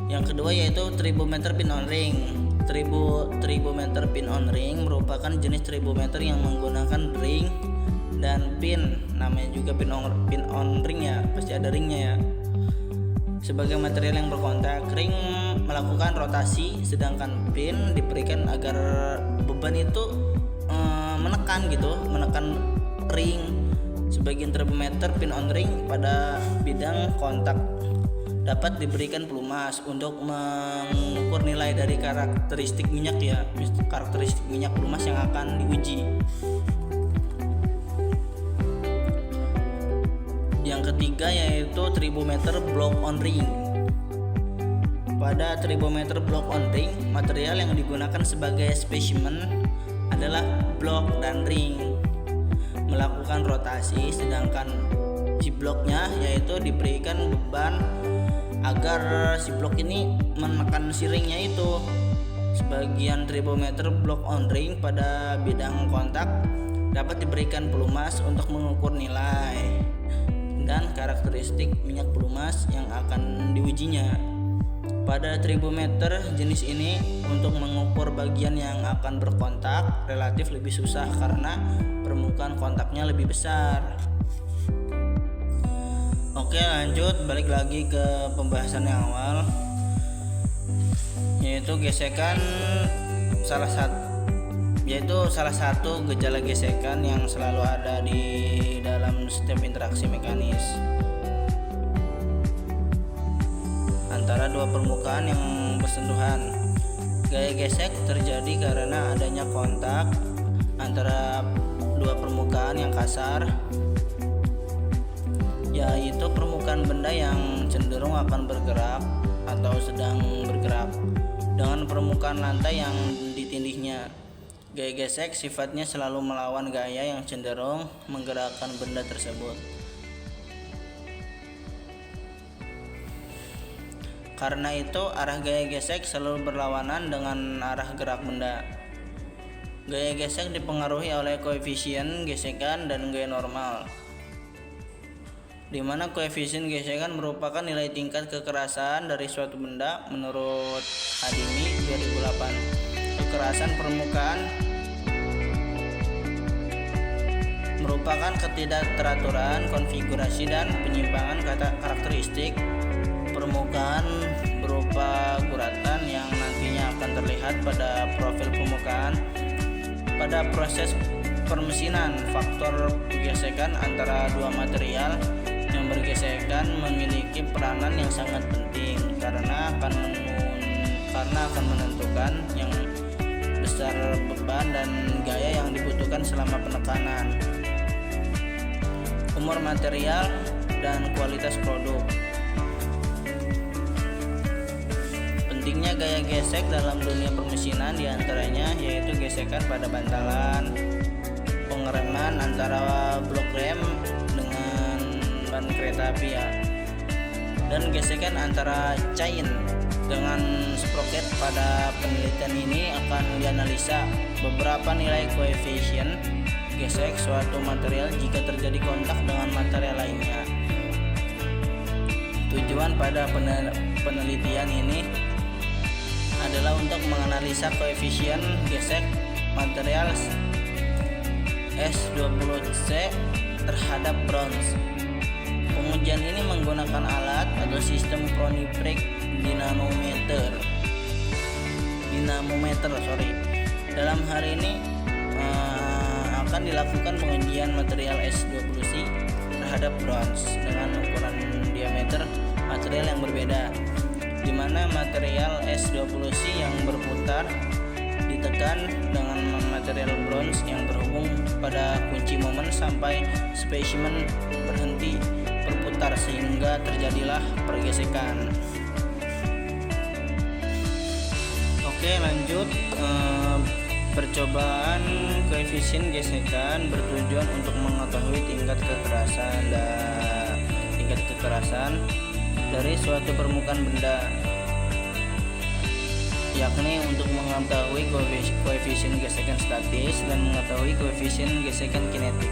Yang kedua yaitu tribometer pin on ring. Tribometer pin on ring merupakan jenis tribometer yang menggunakan ring dan pin. Namanya juga pin on ring ya, pasti ada ringnya ya. Sebagai material yang berkontak, ring melakukan rotasi, sedangkan pin diberikan agar beban itu menekan ring. Sebagian tribometer pin on ring pada bidang kontak dapat diberikan pelumas untuk mengukur nilai dari karakteristik minyak pelumas yang akan diuji. Yang ketiga yaitu tribometer block on ring. Pada tribometer block on ring, material yang digunakan sebagai spesimen adalah blok dan ring. melakukan rotasi, sedangkan si bloknya yaitu diberikan beban agar si blok ini menekan si ringnya itu. Sebagian tribometer block on ring pada bidang kontak dapat diberikan pelumas untuk mengukur nilai dan karakteristik minyak pelumas yang akan diujinya. Pada tribometer jenis ini untuk mengukur bagian yang akan berkontak relatif lebih susah karena permukaan kontaknya lebih besar. Oke, lanjut balik lagi ke pembahasan yang awal, yaitu gesekan salah satu gejala gesekan yang selalu ada di dalam setiap interaksi mekanis antara dua permukaan yang bersentuhan. Gaya gesek terjadi karena adanya kontak antara dua permukaan yang kasar, yaitu permukaan benda yang cenderung akan bergerak atau sedang bergerak dengan permukaan lantai yang ditindihnya. Gaya gesek sifatnya selalu melawan gaya yang cenderung menggerakkan benda tersebut. Karena itu, arah gaya gesek selalu berlawanan dengan arah gerak benda. Gaya gesek dipengaruhi oleh koefisien gesekan dan gaya normal, di mana koefisien gesekan merupakan nilai tingkat kekerasan dari suatu benda menurut Hadimi 2008. Kekerasan permukaan merupakan ketidakteraturan konfigurasi dan penyimpangan karakteristik permukaan berupa guratan yang nantinya akan terlihat pada profil permukaan. Pada proses permesinan, faktor gesekan antara dua material yang bergesekan memiliki peranan yang sangat penting karena akan menentukan yang besar beban dan gaya yang dibutuhkan selama penekanan, umur material, dan kualitas produk. Pentingnya gaya gesek dalam dunia permesinan diantaranya yaitu gesekan pada bantalan, pengereman antara blok rem dengan ban kereta api dan gesekan antara chain dengan sprocket. Pada penelitian ini akan dianalisa beberapa nilai koefisien gesek suatu material jika terjadi kontak dengan material lainnya. Tujuan pada penelitian ini adalah untuk menganalisa koefisien gesek material S20C terhadap bronze. Pengujian ini menggunakan alat atau sistem Kronebrick dinamometer. Dalam hal ini akan dilakukan pengujian material S20C terhadap bronze dengan ukuran diameter material yang berbeda, di mana material S20C yang berputar ditekan dengan material bronze yang terhubung pada kunci momen sampai spesimen berhenti berputar sehingga terjadilah pergesekan. Oke, lanjut. Percobaan koefisien gesekan bertujuan untuk mengetahui tingkat kekerasan dari suatu permukaan benda, yakni untuk mengetahui koefisien gesekan statis dan mengetahui koefisien gesekan kinetik.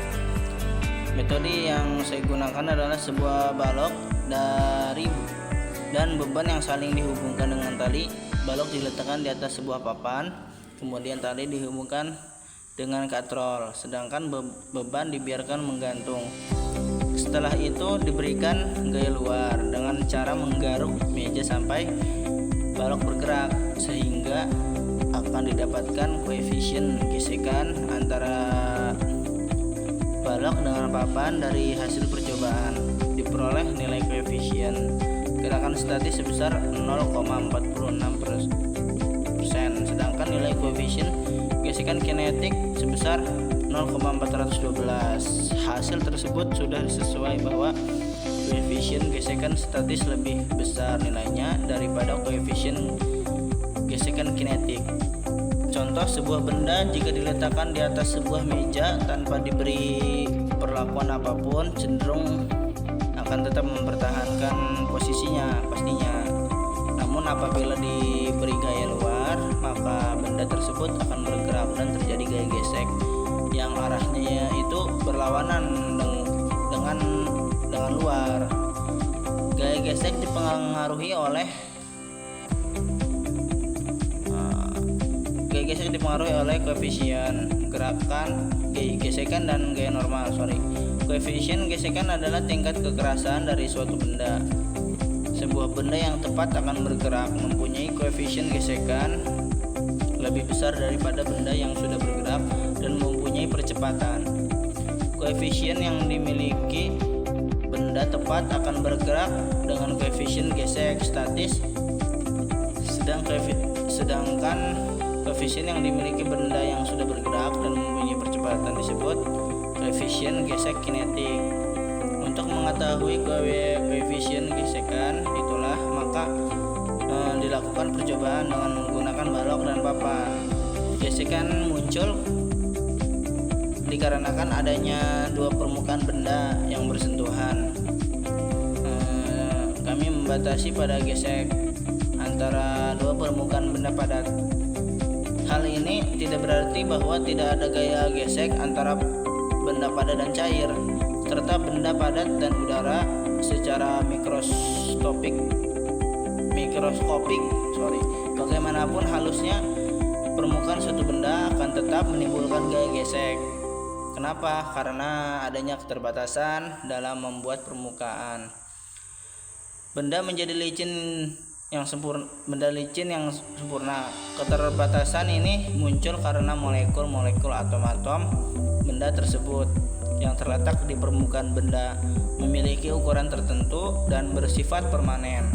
Metode yang saya gunakan adalah sebuah balok dan beban yang saling dihubungkan dengan tali. Balok diletakkan di atas sebuah papan, kemudian tali dihubungkan dengan katrol, sedangkan beban dibiarkan menggantung. Setelah itu diberikan gaya luar dengan cara menggaruk meja sampai balok bergerak, sehingga akan didapatkan koefisien gesekan antara balok dengan papan. Dari hasil percobaan diperoleh nilai koefisien gerakan statis sebesar 0,46%, sedangkan nilai koefisien gesekan kinetik sebesar 0,412. Hasil tersebut sudah sesuai bahwa koefisien gesekan statis lebih besar nilainya daripada koefisien gesekan kinetik. Contoh, sebuah benda jika diletakkan di atas sebuah meja tanpa diberi perlakuan apapun cenderung akan tetap mempertahankan posisinya pastinya. Namun apabila diberi gaya luar, maka benda tersebut akan bergerak dan terjadi gaya gesek yang arahnya itu berlawanan dengan luar. Gaya gesek dipengaruhi oleh koefisien gerakan, gesekan dan gaya normal. Koefisien gesekan adalah tingkat kekerasan dari suatu benda. Sebuah benda yang tepat akan bergerak mempunyai koefisien gesekan lebih besar daripada benda yang sudah bergerak dan mempunyai percepatan. Koefisien yang dimiliki benda tepat akan bergerak dengan koefisien gesek statis, sedangkan koefisien yang dimiliki benda yang sudah bergerak dan mempunyai percepatan disebut koefisien gesek kinetik. Untuk mengetahui koefisien gesekan itulah maka dilakukan percobaan dengan menggunakan balok dan papan. Gesekan muncul dikarenakan adanya dua permukaan benda yang bersentuhan. Kami membatasi pada gesek antara dua permukaan benda padat. Hal ini tidak berarti bahwa tidak ada gaya gesek antara benda padat dan cair, serta benda padat dan udara secara mikroskopik. Bagaimanapun halusnya permukaan suatu benda akan tetap menimbulkan gaya gesek. Kenapa? Karena adanya keterbatasan dalam membuat permukaan. Benda licin yang sempurna. Keterbatasan ini muncul karena molekul-molekul atom-atom benda tersebut yang terletak di permukaan benda memiliki ukuran tertentu dan bersifat permanen.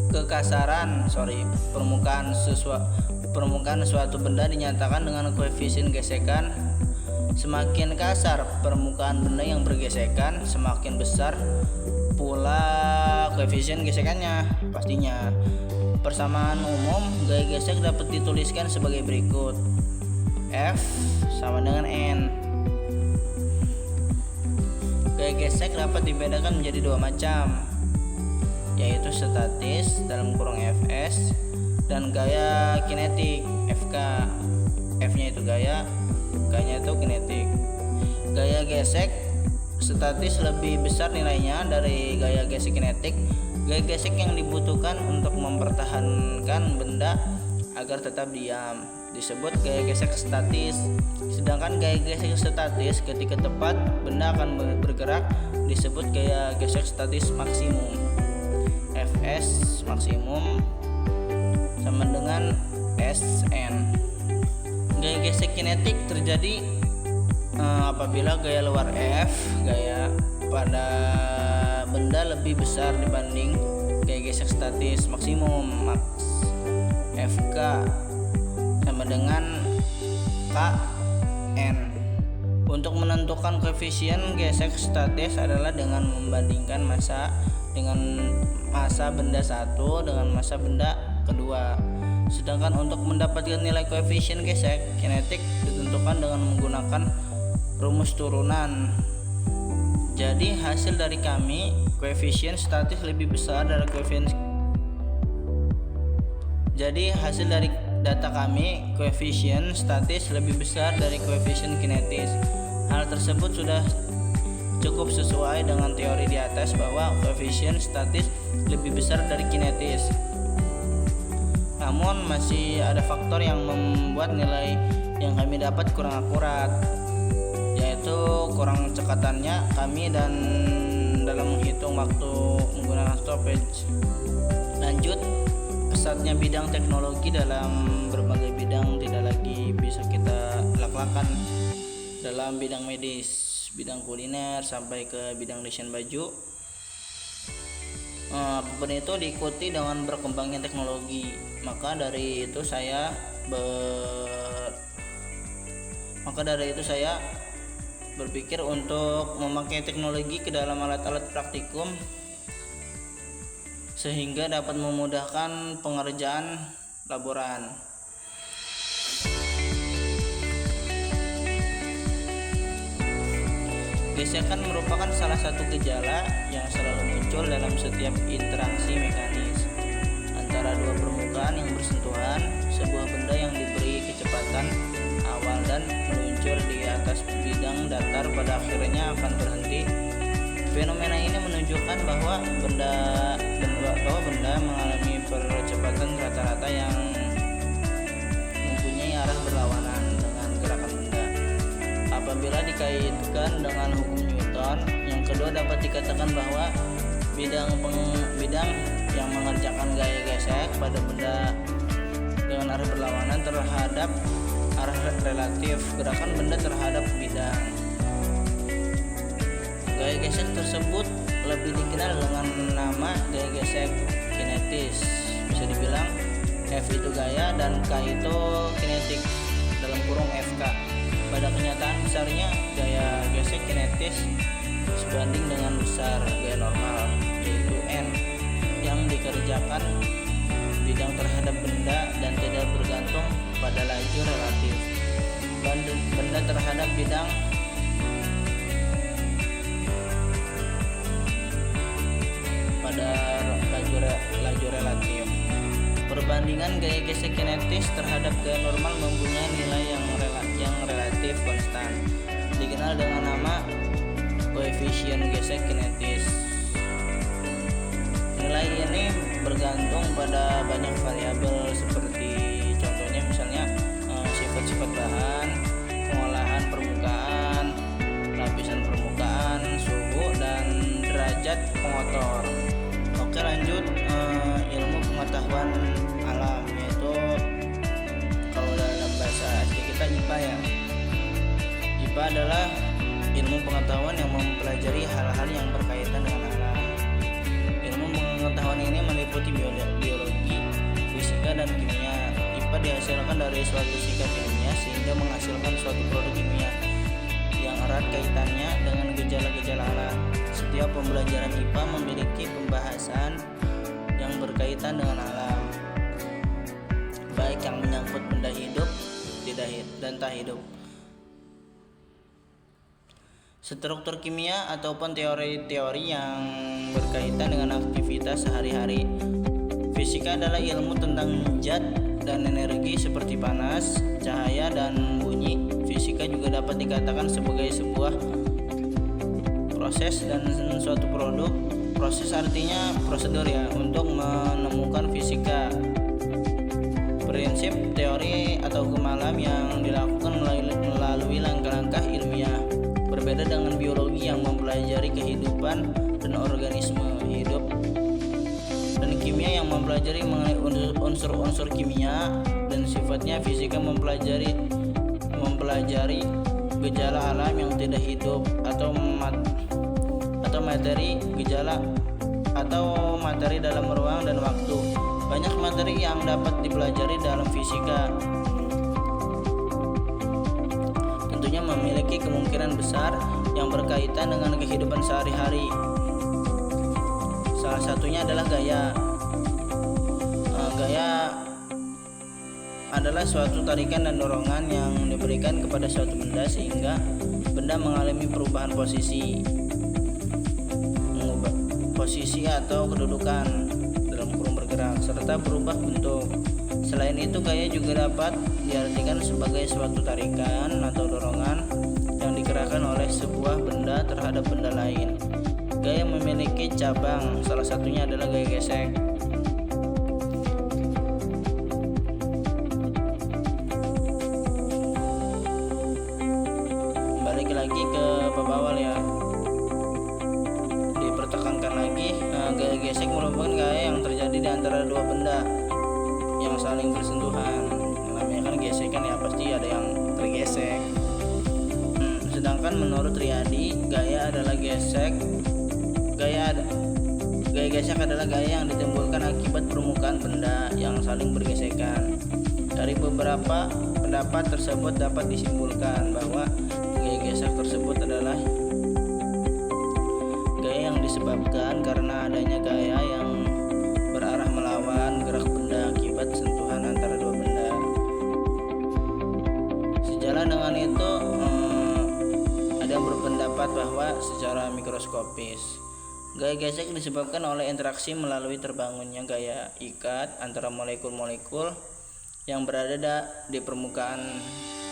Kekasaran permukaan suatu benda dinyatakan dengan koefisien gesekan. Semakin kasar permukaan benda yang bergesekan, semakin besar pula koefisien gesekannya pastinya. Persamaan umum gaya gesek dapat dituliskan sebagai berikut. F sama dengan N. Gaya gesek dapat dibedakan menjadi dua macam, yaitu statis (Fs) dan gaya kinetik (Fk). F-nya itu gaya, K-nya itu kinetik. Gaya gesek statis lebih besar nilainya dari gaya gesek kinetik. Gaya gesek yang dibutuhkan untuk mempertahankan benda agar tetap diam disebut gaya gesek statis. Sedangkan gaya gesek statis ketika tepat benda akan bergerak disebut gaya gesek statis maksimum. Fs maksimum sama dengan Sn. Gaya gesek kinetik terjadi apabila gaya luar F, gaya pada benda lebih besar dibanding gaya gesek statis maksimum max. Fk sama dengan Kn. Untuk menentukan koefisien gesek statis adalah dengan membandingkan massa benda satu dengan massa benda kedua. Sedangkan untuk mendapatkan nilai koefisien gesek kinetik ditentukan dengan menggunakan rumus turunan. Jadi hasil dari kami koefisien statis lebih besar dari data kami koefisien statis lebih besar dari koefisien kinetis. Hal tersebut sudah cukup sesuai dengan teori di atas bahwa koefisien statis lebih besar dari kinetis. Namun masih ada faktor yang membuat nilai yang kami dapat kurang akurat, yaitu kurang cekatannya kami dan dalam menghitung waktu menggunakan stoppage. Lanjut, pesatnya bidang teknologi dalam berbagai bidang tidak lagi bisa kita lakukan dalam bidang medis, bidang kuliner sampai ke bidang desain baju. Apapun itu diikuti dengan berkembangnya teknologi. Maka dari itu saya berpikir untuk memakai teknologi ke dalam alat-alat praktikum sehingga dapat memudahkan pengerjaan laboran. Gesekan merupakan salah satu gejala yang selalu muncul dalam setiap interaksi mekanis antara dua permukaan yang bersentuhan. Sebuah benda yang diberi kecepatan awal dan meluncur di atas bidang datar pada akhirnya akan berhenti. Fenomena ini menunjukkan bahwa benda mengalami percepatan rata-rata yang mempunyai arah berlawanan dengan gerakan benda. Apabila dikaitkan dengan hukum Newton, yang kedua dapat dikatakan bahwa bidang yang mengerjakan gaya gesek pada benda dengan arah berlawanan terhadap arah relatif gerakan benda terhadap bidang. Gaya gesek tersebut lebih dikenal dengan nama gaya gesek kinetis. Bisa dibilang F itu gaya dan K itu kinetik dalam kurung FK. Pada kenyataan besarnya gaya gesek kinetis sebanding dengan besar gaya normal, yaitu N, yang dikerjakan bidang terhadap benda dan tidak bergantung pada laju relatif. Benda terhadap bidang pada laju relatif. Perbandingan gaya gesek kinetis terhadap gaya normal mempunyai nilai yang relatif konstan, dikenal dengan nama koefisien gesek kinetis. Nilai ini bergantung pada banyak variabel seperti contohnya misalnya sifat-sifat bahan, pengolahan permukaan, lapisan permukaan, suhu, dan derajat pengotor. Oke, lanjut ilmu pengetahuan alam, yaitu kalau dalam bahasa asli kita IPA ya. IPA adalah ilmu pengetahuan yang mempelajari hal-hal yang berkaitan dengan alam. Ilmu pengetahuan ini meliputi biologi, fisika, dan kimia. IPA dihasilkan dari suatu sikap ilmiah sehingga menghasilkan suatu produk kimia yang erat kaitannya dengan gejala-gejala alam. Setiap pembelajaran IPA memiliki pembahasan yang berkaitan dengan alam, baik yang menyangkut benda hidup, dan tak hidup, struktur kimia, ataupun teori-teori yang berkaitan dengan aktivitas sehari-hari. Fisika adalah ilmu tentang zat dan energi seperti panas, cahaya, dan bunyi. Fisika juga dapat dikatakan sebagai sebuah proses dan suatu produk. Proses artinya prosedur ya, untuk menemukan fisika, prinsip, teori, atau hukum alam yang dilakukan melalui langkah-langkah ilmiah. Berbeda dengan biologi yang mempelajari kehidupan dan organisme hidup, dan kimia yang mempelajari mengenai unsur-unsur kimia dan sifatnya. Fisika mempelajari gejala alam yang tidak hidup atau materi gejala atau materi dalam ruang dan waktu. Banyak materi yang dapat dipelajari dalam fisika tentunya memiliki kemungkinan besar yang berkaitan dengan kehidupan sehari-hari. Salah satunya adalah gaya. Gaya adalah suatu tarikan dan dorongan yang diberikan kepada suatu benda sehingga benda mengalami perubahan posisi atau kedudukan dalam kurung bergerak serta berubah bentuk. Selain itu, gaya juga dapat diartikan sebagai suatu tarikan atau dorongan yang digerakkan oleh sebuah benda terhadap benda lain. Gaya memiliki cabang, salah satunya adalah gaya gesek. Balik lagi ke bab awal ya. Dipertekankan lagi, gaya gesek merupakan gaya yang terjadi di antara dua benda yang saling bersentuhan. Namanya kan gesekan ya, pasti ada yang tergesek. Sedangkan menurut Riyadi, gaya gesek adalah gaya yang ditimbulkan akibat permukaan benda yang saling bergesekan. Dari beberapa pendapat tersebut dapat disimpulkan bahwa gaya gesek tersebut adalah gaya yang disebabkan karena adanya gaya yang berarah melawan gerak benda akibat sentuhan antara bahwa secara mikroskopis. Gaya gesek disebabkan oleh interaksi melalui terbangunnya gaya ikat antara molekul-molekul yang berada di permukaan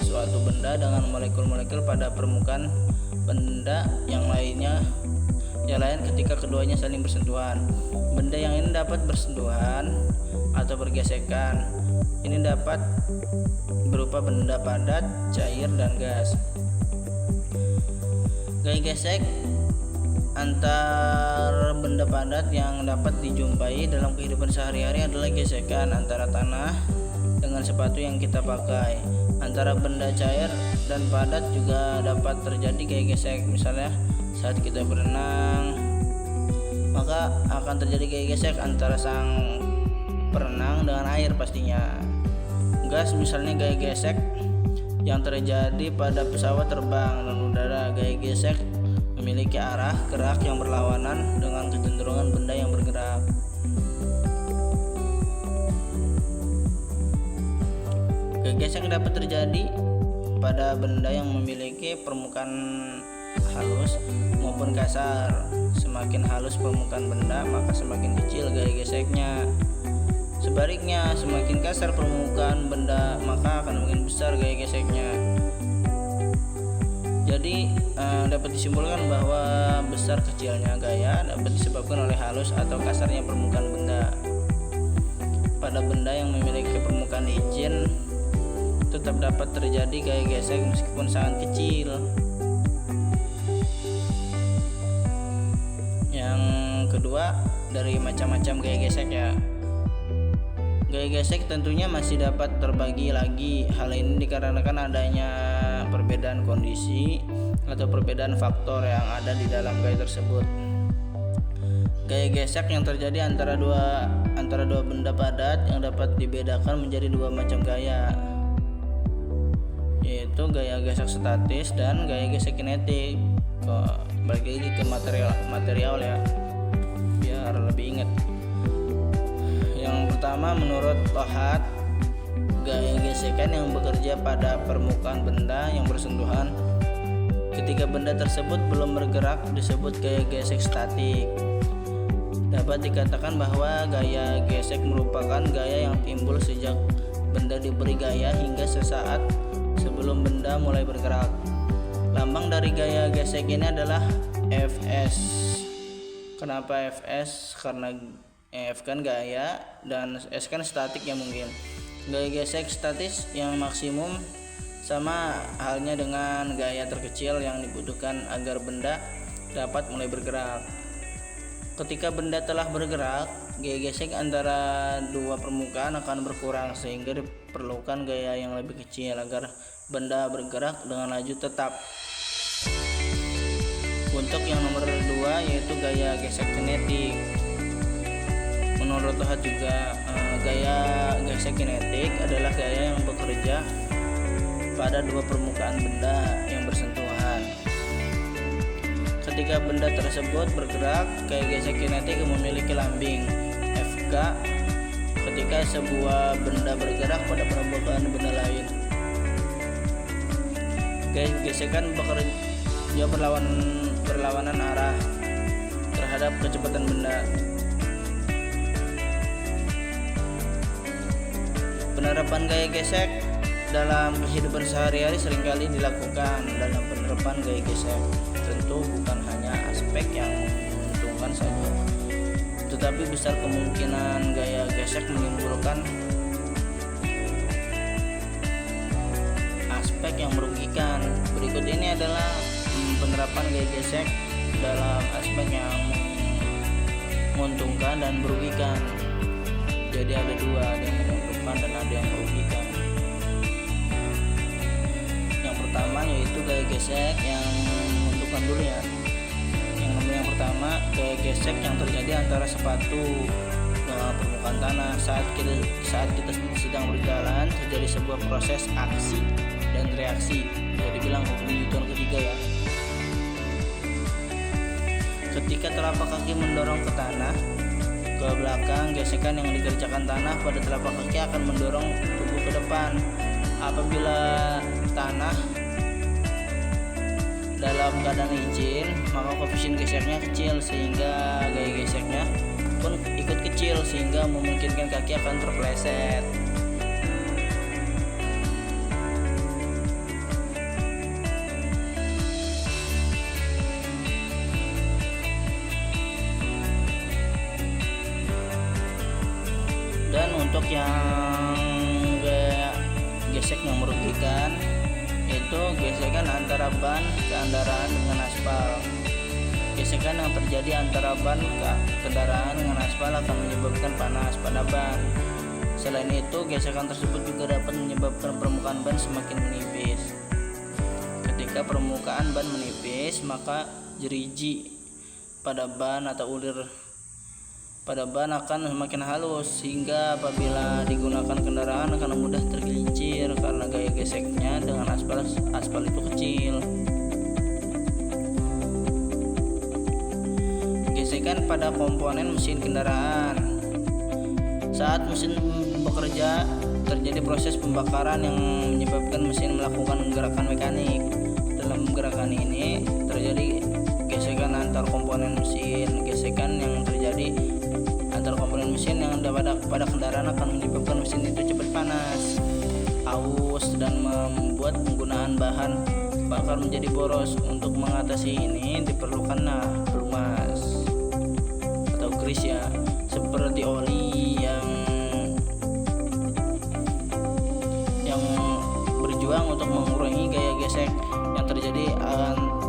suatu benda dengan molekul-molekul pada permukaan benda yang lain ketika keduanya saling bersentuhan. Benda yang ini dapat bersentuhan atau bergesekan. Ini dapat berupa benda padat, cair, dan gas. Gaya gesek antar benda padat yang dapat dijumpai dalam kehidupan sehari-hari adalah gesekan antara tanah dengan sepatu yang kita pakai. Antara benda cair dan padat juga dapat terjadi gaya gesek. Misalnya saat kita berenang, maka akan terjadi gaya gesek antara sang perenang dengan air pastinya. Gas misalnya gaya gesek yang terjadi pada pesawat terbang dan udara. Gaya gesek memiliki arah gerak yang berlawanan dengan kecenderungan benda yang bergerak. Gaya gesek dapat terjadi pada benda yang memiliki permukaan halus maupun kasar. Semakin halus permukaan benda, maka semakin kecil gaya geseknya. Sebaliknya, semakin kasar permukaan benda, maka akan semakin besar gaya geseknya. Jadi dapat disimpulkan bahwa besar kecilnya gaya dapat disebabkan oleh halus atau kasarnya permukaan benda. Pada benda yang memiliki permukaan licin, tetap dapat terjadi gaya gesek meskipun sangat kecil. Yang kedua, dari macam-macam gaya gesek ya. Gaya gesek tentunya masih dapat terbagi lagi. Hal ini dikarenakan adanya perbedaan kondisi atau perbedaan faktor yang ada di dalam gaya tersebut. Gaya gesek yang terjadi antara dua benda padat yang dapat dibedakan menjadi dua macam gaya, yaitu gaya gesek statis dan gaya gesek kinetik. Balik lagi ke material ya, biar lebih ingat. Yang pertama, menurut Lohat, gaya gesekan yang bekerja pada permukaan benda yang bersentuhan ketika benda tersebut belum bergerak disebut gaya gesek statik. Dapat dikatakan bahwa gaya gesek merupakan gaya yang timbul sejak benda diberi gaya hingga sesaat sebelum benda mulai bergerak. Lambang dari gaya gesek ini adalah Fs. Kenapa Fs? Karena F kan gaya dan S kan statik ya mungkin. Gaya gesek statis yang maksimum sama halnya dengan gaya terkecil yang dibutuhkan agar benda dapat mulai bergerak. Ketika benda telah bergerak, gaya gesek antara dua permukaan akan berkurang sehingga diperlukan gaya yang lebih kecil agar benda bergerak dengan laju tetap. Untuk yang nomor 2 yaitu gaya gesek kinetik. Menurut Lohat juga gaya gesek kinetik adalah gaya yang bekerja pada dua permukaan benda yang bersentuhan. Ketika benda tersebut bergerak, gaya gesek kinetik memiliki lambing Fk ketika sebuah benda bergerak pada permukaan benda lain. Gaya gesekan bekerja berlawanan arah terhadap kecepatan benda. Penerapan gaya gesek dalam kehidupan sehari-hari seringkali dilakukan. Dalam penerapan gaya gesek tentu bukan hanya aspek yang menguntungkan saja, tetapi besar kemungkinan gaya gesek menimbulkan aspek yang merugikan. Berikut ini adalah penerapan gaya gesek dalam aspek yang menguntungkan dan merugikan. Jadi ada dua, ada yang menguntungkan dan ada yang merugikan. Yang pertama yaitu gaya gesek yang menguntungkan dulu ya. Yang pertama, gaya gesek yang terjadi antara sepatu dengan permukaan tanah. Saat kita sedang berjalan terjadi sebuah proses aksi dan reaksi. Bisa dibilang hukum Newton ketiga ya. Ketika telapak kaki mendorong ke tanah ke belakang, gesekan yang dikerjakan tanah pada telapak kaki akan mendorong tubuh ke depan. Apabila tanah dalam keadaan licin, maka koefisien geseknya kecil sehingga gaya geseknya pun ikut kecil sehingga memungkinkan kaki akan terpeleset. Dan untuk yang gaya gesek yang merugikan itu gesekan antara ban kendaraan dengan aspal. Gesekan yang terjadi antara ban kendaraan dengan aspal akan menyebabkan panas pada ban. Selain itu, gesekan tersebut juga dapat menyebabkan permukaan ban semakin menipis. Ketika permukaan ban menipis, maka jeriji pada ban atau ulir pada ban akan semakin halus sehingga apabila digunakan kendaraan akan mudah tergelincir karena gaya geseknya dengan aspal itu kecil. Gesekan pada komponen mesin kendaraan. Saat mesin bekerja, terjadi proses pembakaran yang menyebabkan mesin melakukan gerakan mekanik. Dalam gerakan ini terjadi gesekan antar komponen mesin. Gesekan yang terjadi antar komponen mesin yang ada pada kendaraan akan menyebabkan mesin itu cepat panas, aus, dan membuat penggunaan bahan bakar menjadi boros. Untuk mengatasi ini diperlukanlah pelumas atau grease ya, seperti oli yang berjuang untuk mengurangi gaya gesek yang terjadi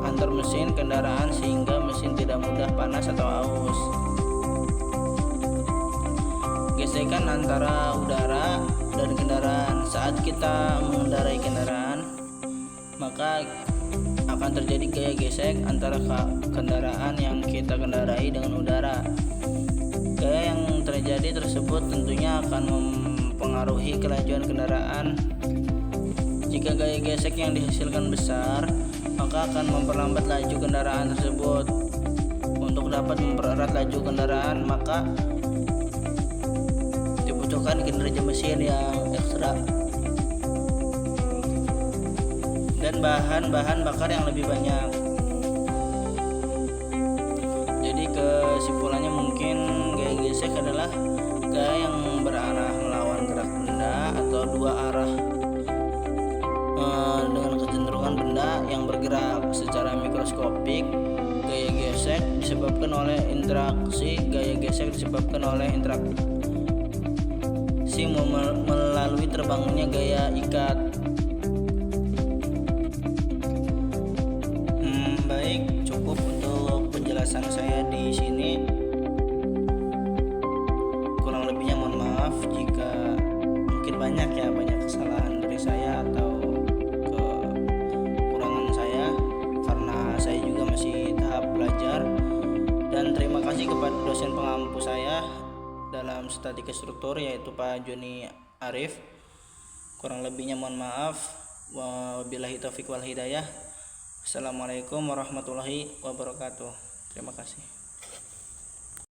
antar mesin kendaraan sehingga mesin tidak mudah panas atau aus. Gesekan antara udara dan kendaraan. Saat kita mengendarai kendaraan, maka akan terjadi gaya gesek antara kendaraan yang kita kendarai dengan udara. Gaya yang terjadi tersebut tentunya akan mempengaruhi kelajuan kendaraan. Jika gaya gesek yang dihasilkan besar, maka akan memperlambat laju kendaraan tersebut. Untuk dapat mempererat laju kendaraan, maka dibutuhkan kinerja mesin yang ekstra dan bahan bakar yang lebih banyak. Jadi kesimpulannya mungkin gaya gesek adalah gaya yang berarah melawan gerak benda atau dua arah dengan kecenderungan benda yang bergerak secara mikroskopik. Gaya gesek disebabkan oleh interaksi melalui terbangunnya gaya ikat. Baik, cukup untuk penjelasan saya di sini. Kurang lebihnya mohon maaf jika mungkin banyak kesalahan dari saya atau kekurangan saya karena saya juga masih tahap belajar. Dan terima kasih kepada dosen pengampu saya dalam statika struktur yaitu Pak Joni Arif. Kurang lebihnya mohon maaf. Wabillahi taufiq wal hidayah. Assalamualaikum warahmatullahi wabarakatuh. Terima kasih.